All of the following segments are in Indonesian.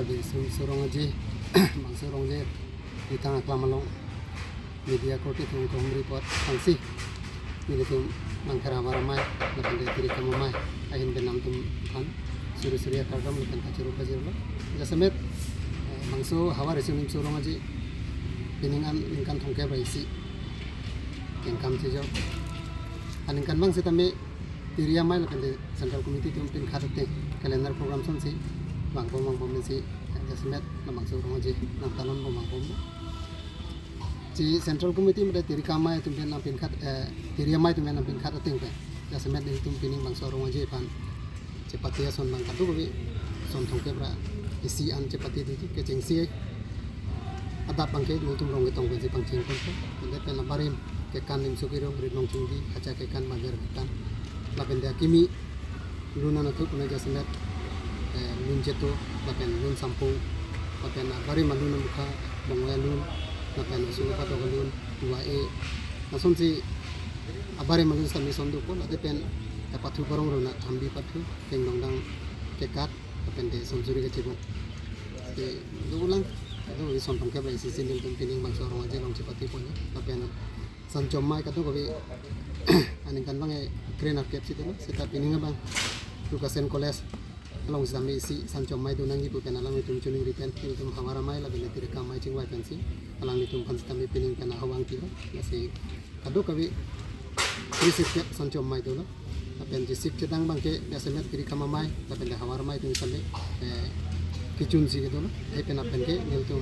di surong aja bang surong je di tengah kelamalong media kote tung kong report fungsi ini tum mangkara maramai lepas dari kiri kamamai ahin benam tum kan suri kardam lepas kaciro kaciro jasemet mangso hawa resunim surong aja piningan lingkan tongke baisi yang kam cijo aningkan bang sitame Tiria mai lepas dari central committee tum pin khatate kalender program sonsi bang pom si jasmet namang surong aja nang talon bang pom ci central committee mede tiri kamai tum pin nampin khat Tiria mai tum nampin khatate pe jasmet ni tum pining bang surong aja pan cepatia son bang katu bi son thongke bra isi an cepati tu ke cengsi adat bang ke tum rong ke tong ke pang cing kon ko pe na barim ke kan nim sukiro bri nong cingdi acha ke kan magar kan lapen dia kimi luna na tu kuna jasmet lun jeto lapen lun sampung lapen bari malun mukha bangwa lun lapen suga pato lun 2A nasun si abare malun sami sondu ko la depen patu barong rona ambi patu keng dongdang kekat lapen de somsuri ke cibung de ulang itu son pangke bai sisin del pining bang sorong aja long cepati punya lapen san chomai katu ko bi aning kan bang kren arket situ seta pininga bang Lukasen College along sampai isi sancom mai tu nangi pupen alang itu cuning ripen itu hamara mai la bene tire kamai cingwai pensi alang itu kan sampai pining kana hawang kilo nasi kado kabi risip ya sancom mai tu lo apen jisip cedang bangke biasanya kiri kamamai la bene hamara mai tu sampai kicun si gitu lo pen apen ke nil tu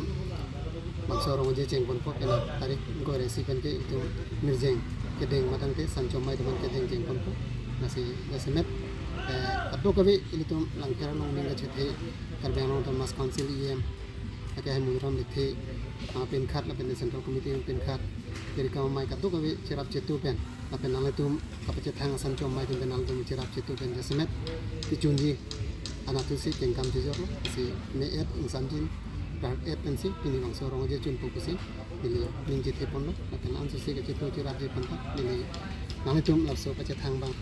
bangsa orang aja cengkon ko pena tarik ko resi pen ke itu mirjeng kedeng matang ke sancom mai teman kedeng cengkon ko nasi biasanya kado kabi ini tuh langkara nong ninga cete karbiang nong mas council IM akai muram lekhe pen khat la pen central committee pen khat dari kamai kado kabi cerap cetu pen la pen nang tum kapacet hang sancom mai pen nang tum cerap cetu pen jasmet dicunji anak tu si tengkam jejor si meet insanjin rar et pen si ini bang sorong aja cun fokusin ini ninjit hepon lo la pen ansu si ke cetu cerap je pen ini nang tum lapso kapacet hang bang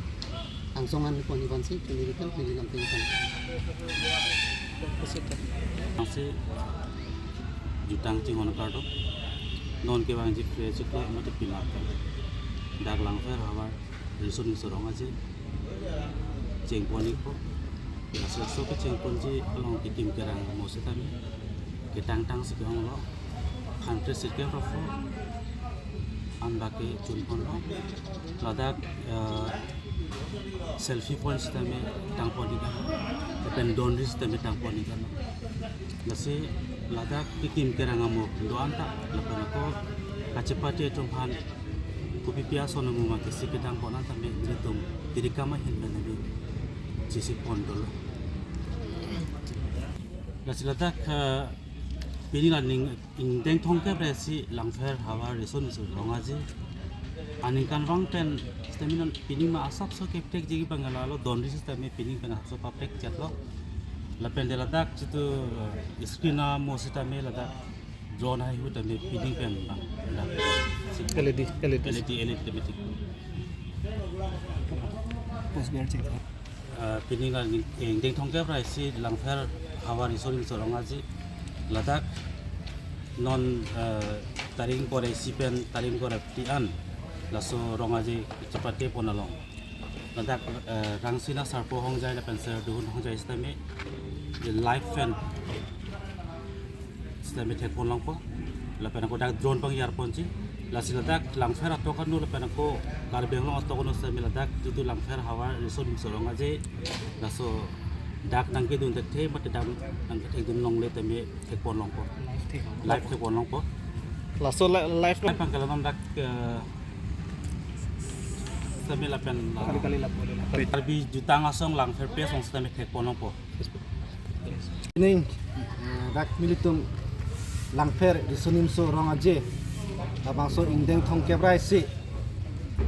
langsongan poni bansi kini kita pilih lampingkan masih jutang cingon kardo non ke bang jip ciklo mati pilar dak langfer hawa risun sorong aja ceng poni ko asal so ke ceng ponji along kitim kerang mositami ketang tang sikong lo country sikeng rofo ambake chun pon lo ladak selfie point sistem tang poni kan depend don sistem tang poni kan nasi ladak kitim kerang amo doan tak lepas ko kacepati tumhan kupi piaso namu mati si ketang ponan tambe jitum diri kama hin benabi jisi pon dolo nasi ladak pini ning indeng thongke bresi langfer hawa reson su rongaji aningkan bang ten steminan pining ma asap so keptek jigi bangala lo don sistem pining pen so papek chat lo lapen de ladak situ screena mo sistem ladak drone hai hu tame pining pen bang LED betik post bear cek pining al deng thongke prai si langfer hawa resource so rongaji ladak non taring kore sipen taring kore tian laso rong aja cepat ke ponalong ladak rangsina sarpo hong jai la penser duhun hong jai stame the live fan stame tek ponlong po la penako dak drone pang yar ponci la siladak langfer atau kan la penako karbeng lo atau kono stame ladak itu langfer hawa reson sorong aja laso dak nangke dun te mat dak nang tek dun long le tame tek ponlong po live tek ponlong po laso live kan pangkalan dak kami lapen kali lap boleh lah terbi juta ngasong lang verpe song sistem tek ponong po ini dak militum langfer disunim so rong aje tabang so indeng thong kebrai si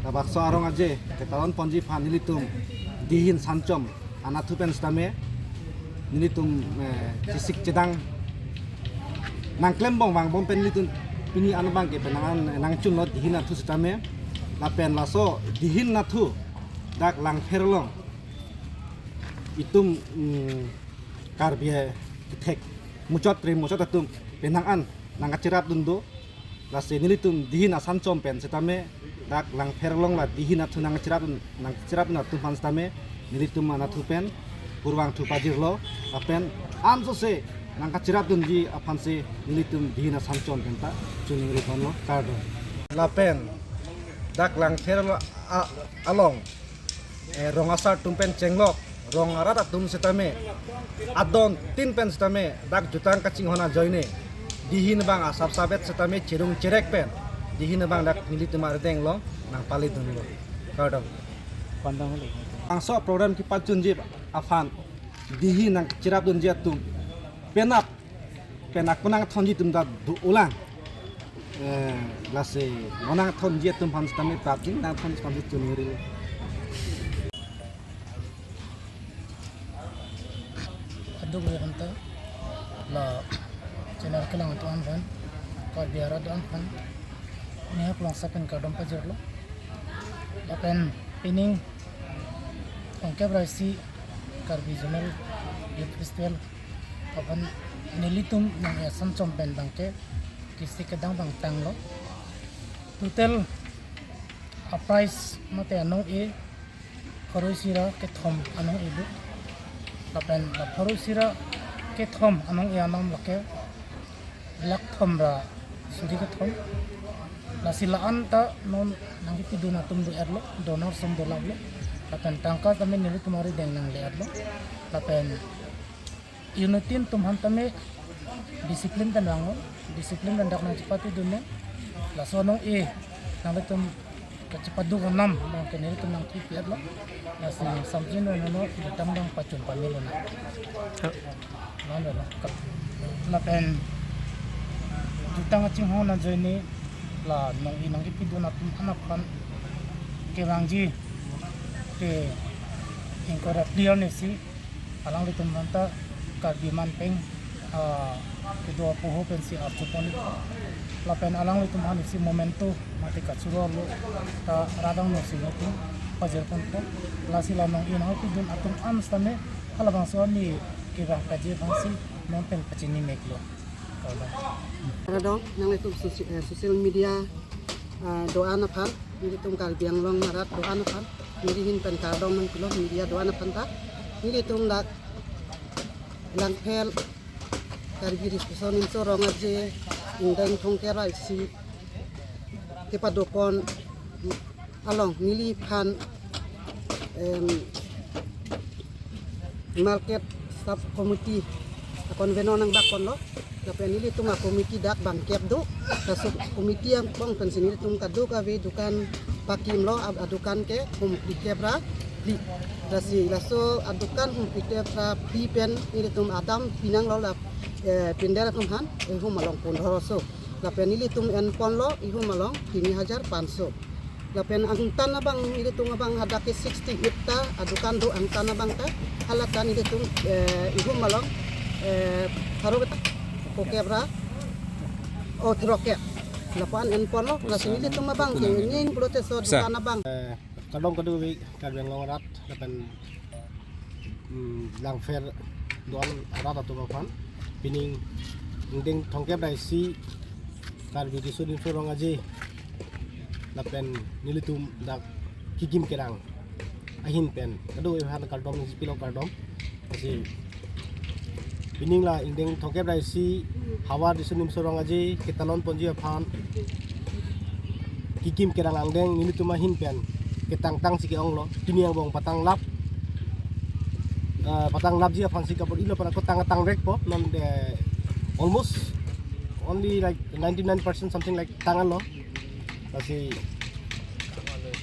tabak so arong aje ketalon ponji phan militum dihin sancom anathu pen stame militum sisik cedang nang klembong bang bom pen militum pini anu bang ke penangan nang chun lot dihin athu stame lapen laso dihin nathu dak lang ferlong itum karbie tek mucot atum penangan nang cerap dundo la se nilitum dihin asan pen setame dak lang ferlong la dihin atu nang cerap na tum pan setame nilitum mana tu pen kurwang tu pajirlo apen amso se nang cerap dun di apan se nilitum dihin asan pen ta chuning ri kono kardo la pen dak lang ferlo along rongasar tumpen cenglok rong arata tum setame adon tin pen setame dak jutang kacing hona joine dihin bang asap sabet setame cirung cerek pen dihin bang dak milit mar deng lo nang palit dun lo kadang pandang le angso program ki pacun jip afan dihin nang cirap dun jet tum penak penang thonji tum da ulang lase monang thon jet tum pan setame papin nang thon pan tum ri Aduk ya kanta la channel kelang tu an kan kar biara tu an kan ni aku lang sapen ka dom pajar lo lapen pining ongke brasi kar bizonal youth festival apan nilitum nang ya samchom pen bangke kisi kedang bang tang lo total a price mate anong e korosira ke thom anong e bu lapen la pharu sira ke thom anong ya nam lake lak thom ra suri ke thom la silaan ta non nang ki duna tum do erlo donor som do lablo lapen tangka kami nili tumari deng nang le erlo lapen unitin tum han tame disiplin tan rango disiplin dan dak nang cepat dunia la sonong e nang tum cepat du nam nang keniri tum nang ki erlo nasi samjin no datang dang pacun pamilo na nanda la pen jutang aching ho na joini la nong inang ki piduna tum anak pan ke bangji ke ingkora clear nesi alang litum manta ka biman peng kedua poho pensi archupon la pen alang litum han si momento mati katsuro lo ta radang no singotu pajar konto lasi lanong in hau pidun atum am stame halabang suami kibang kaji bangsi nompel pacini meklo kalau Radong nang itu sosial media doa na pan ini tum kal biang long marat doa na pan mirihin pen kadong man kulo media doa na pan ta ini tum dak lang pel kar giris sonin so rong aje indeng thongkera si kepadokon along nili pan market sub committee konveno nang bakon lo tapi nili tunga komiti dak bangkep do kasuk komiti yang bang pensin nili tung kadu ka we dukan pakim lo adukan ke komplikebra di dasi laso adukan komplikebra pi pen nili tung adam pinang lo la pindera tung han ihu malong pun roso tapi nili tung en pon lo ihu malong 3,500 lapen ang tanah bang ini tung abang ada ke 60 hektar adukan do ang tanah bang ta halatan ini tung ibu malong haru beta pokebra o troke lapan en pono la sini tung abang ke ngin protes so tanah bang kadong kadu wi kadang longarat lapen lang fer doan arata tu bapan pining nding thongke dai si kar bi disudin sorong aji lapen nilitum dak kikim kerang ahin pen kadu han kardom ni pilo kardom asi pining la indeng thongke dai si hawa disunim sorong aji kitalon ponji aphan kikim kerang angdeng nilitum ahin pen ketang tang siki onglo tiniang bong patang lap ji aphan si kapor ilo para ko tang rek po non almost only like 99% something like tangan lo kasi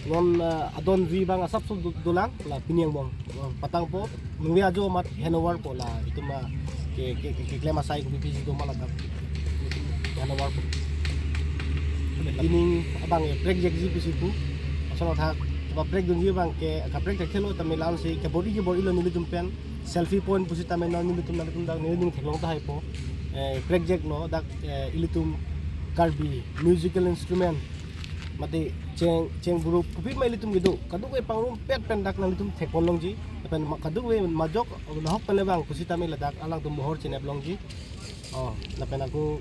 non adon vi bang asap so dulang la piniang bong patang po nungwi ajo mat hanover po la itu ma ke klema sai ko pipisi do malagap hanover po pining abang break jeg ji pisi po asal tha ba break dun ji bang ke ka break thelo tamilan si ke body ilo nilu jumpen selfie point pusi tamen nilu tum dang nilu thelong ta hai po break jeg no dak ilitum karbi musical instrument mati ceng buruk kupit mai litum gitu kaduk we pangrum pet pendak nang litum thekon longji pen kaduk we majok nahok pele bang kusita me ladak alang tum mohor chenep longji Oh, napen aku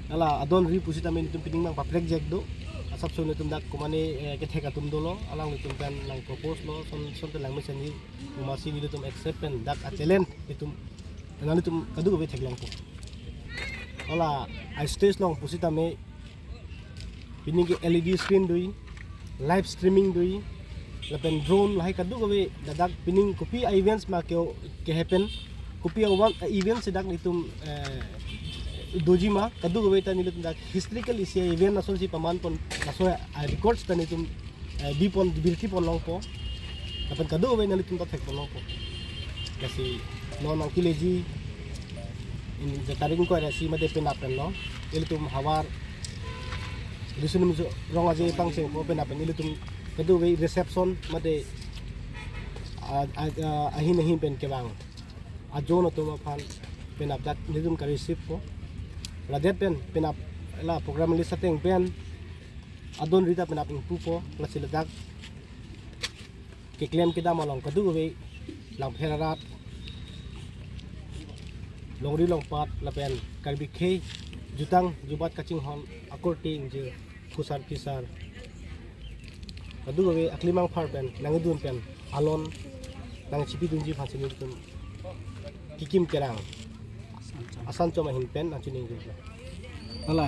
ala adon ri pusi tamen tum pining mang paprek jek do. Asap sun tum dak kumani kethe ka tum dolo alang tum pen lang propose lo son lang mesen ni umasi ni tum accept pen dak a talent itum nani tum kadu be thek long po. Ala I stage long pusi tame pining ke LED screen doi live streaming doi lapen drone lahai kadu be dadak pining kopi events ma ke happen kopi one event sedak nitum dojima kadu be tan nitum dak historical isi event nason si paman pon naso records tan nitum bipon birti pon long po lapen kadu be nitum ta thek pon long po kasi no nang kileji in the taring ko rasi made penapen no ilitum hawar disunum ronga je pangseng ko penapen ilitum kadu be reception made ahin pen kebang ajon to ma phan penap dak nidum ka receive ko la det pen penap la program li setting pen adon rita penap ing pupo la siladak ke claim kita malong kadu be lang pherarat longri long pat la pen kalbi khe jutang jubat kaching hon akorting je kusar kisar kadu be aklimang phar pen nangidun pen alon nang chipi dunji phasini tum kikim kerang asan choma hin pen achini Ala